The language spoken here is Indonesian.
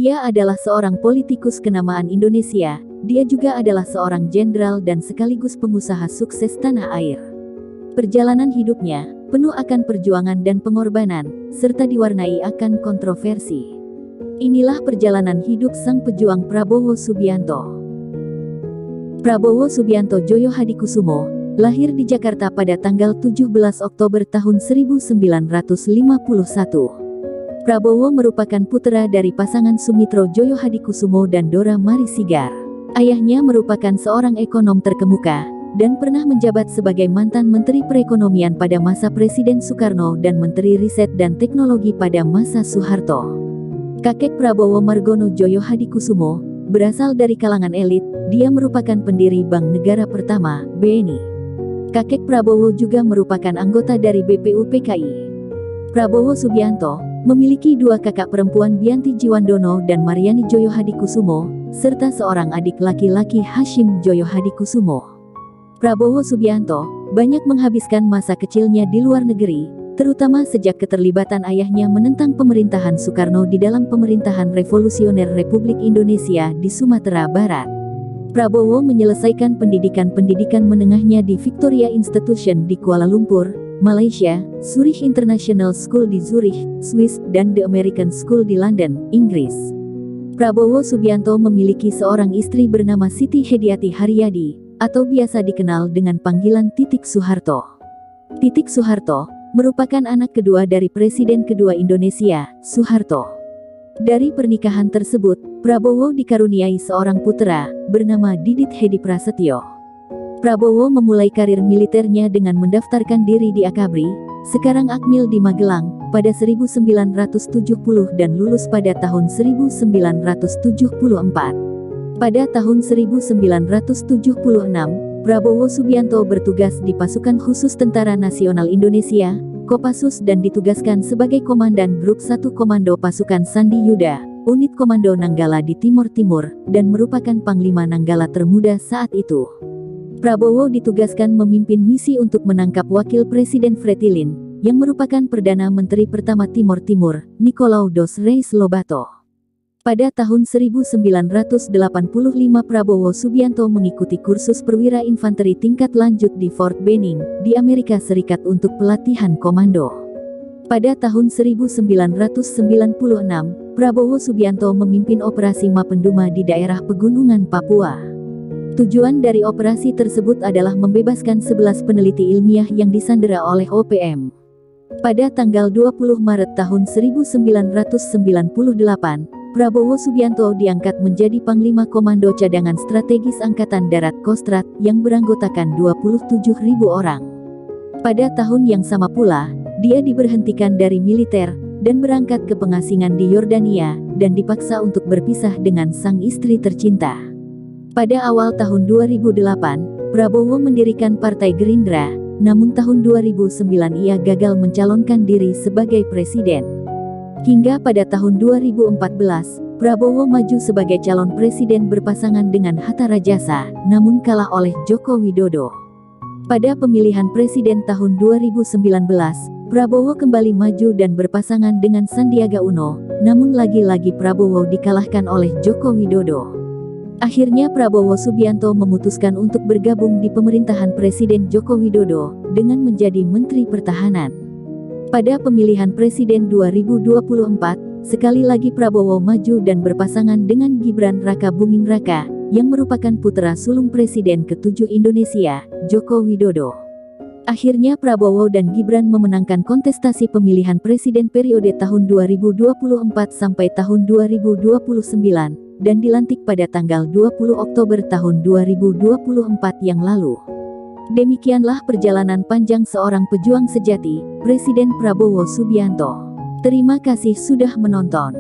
Dia adalah seorang politikus kenamaan Indonesia. Dia juga adalah seorang jenderal dan sekaligus pengusaha sukses tanah air. Perjalanan hidupnya penuh akan perjuangan dan pengorbanan, serta diwarnai akan kontroversi. Inilah perjalanan hidup sang pejuang Prabowo Subianto. Prabowo Subianto Djoyo Hadikusumo lahir di Jakarta pada tanggal 17 Oktober tahun 1951. Prabowo merupakan putra dari pasangan Sumitro Djoyo Hadikusumo dan Dora Marisigar. Ayahnya merupakan seorang ekonom terkemuka dan pernah menjabat sebagai mantan Menteri Perekonomian pada masa Presiden Soekarno dan Menteri Riset dan Teknologi pada masa Soeharto. Kakek Prabowo Margono Djoyo Hadikusumo berasal dari kalangan elit. Dia merupakan pendiri Bank Negara Pertama, BNI. Kakek Prabowo juga merupakan anggota dari BPUPKI. Prabowo Subianto memiliki dua kakak perempuan, Bianti Jiwandono dan Mariani Djoyo Hadikusumo, serta seorang adik laki-laki, Hashim Djoyo Hadikusumo. Prabowo Subianto banyak menghabiskan masa kecilnya di luar negeri, terutama sejak keterlibatan ayahnya menentang pemerintahan Soekarno di dalam pemerintahan revolusioner Republik Indonesia di Sumatera Barat. Prabowo menyelesaikan pendidikan menengahnya di Victoria Institution di Kuala Lumpur, Malaysia, Zurich International School di Zurich, Swiss, dan The American School di London, Inggris. Prabowo Subianto memiliki seorang istri bernama Siti Hediati Haryadi, atau biasa dikenal dengan panggilan Titik Soeharto. Titik Soeharto merupakan anak kedua dari Presiden kedua Indonesia, Soeharto. Dari pernikahan tersebut, Prabowo dikaruniai seorang putra, bernama Didit Hedi Prasetyo. Prabowo memulai karir militernya dengan mendaftarkan diri di Akabri, sekarang Akmil di Magelang, pada 1970 dan lulus pada tahun 1974. Pada tahun 1976, Prabowo Subianto bertugas di Pasukan Khusus Tentara Nasional Indonesia, Kopassus, dan ditugaskan sebagai Komandan Grup 1 Komando Pasukan Sandi Yuda, Unit Komando Nanggala di Timur Timur, dan merupakan Panglima Nanggala termuda saat itu. Prabowo ditugaskan memimpin misi untuk menangkap Wakil Presiden Fretilin, yang merupakan Perdana Menteri pertama Timor Timur, Nicolau dos Reis Lobato. Pada tahun 1985 Prabowo Subianto mengikuti kursus perwira infanteri tingkat lanjut di Fort Benning, di Amerika Serikat untuk pelatihan komando. Pada tahun 1996, Prabowo Subianto memimpin operasi Mapenduma di daerah pegunungan Papua. Tujuan dari operasi tersebut adalah membebaskan 11 peneliti ilmiah yang disandera oleh OPM. Pada tanggal 20 Maret tahun 1998, Prabowo Subianto diangkat menjadi Panglima Komando Cadangan Strategis Angkatan Darat Kostrad yang beranggotakan 27.000 orang. Pada tahun yang sama pula, dia diberhentikan dari militer dan berangkat ke pengasingan di Yordania dan dipaksa untuk berpisah dengan sang istri tercinta. Pada awal tahun 2008, Prabowo mendirikan Partai Gerindra, namun tahun 2009 ia gagal mencalonkan diri sebagai presiden. Hingga pada tahun 2014, Prabowo maju sebagai calon presiden berpasangan dengan Hatta Rajasa, namun kalah oleh Joko Widodo. Pada pemilihan presiden tahun 2019, Prabowo kembali maju dan berpasangan dengan Sandiaga Uno, namun lagi-lagi Prabowo dikalahkan oleh Joko Widodo. Akhirnya Prabowo Subianto memutuskan untuk bergabung di pemerintahan Presiden Joko Widodo dengan menjadi Menteri Pertahanan. Pada pemilihan Presiden 2024, sekali lagi Prabowo maju dan berpasangan dengan Gibran Raka Buming Raka, yang merupakan putra sulung Presiden ke-7 Indonesia, Joko Widodo. Akhirnya Prabowo dan Gibran memenangkan kontestasi pemilihan presiden periode tahun 2024 sampai tahun 2029, dan dilantik pada tanggal 20 Oktober tahun 2024 yang lalu. Demikianlah perjalanan panjang seorang pejuang sejati, Presiden Prabowo Subianto. Terima kasih sudah menonton.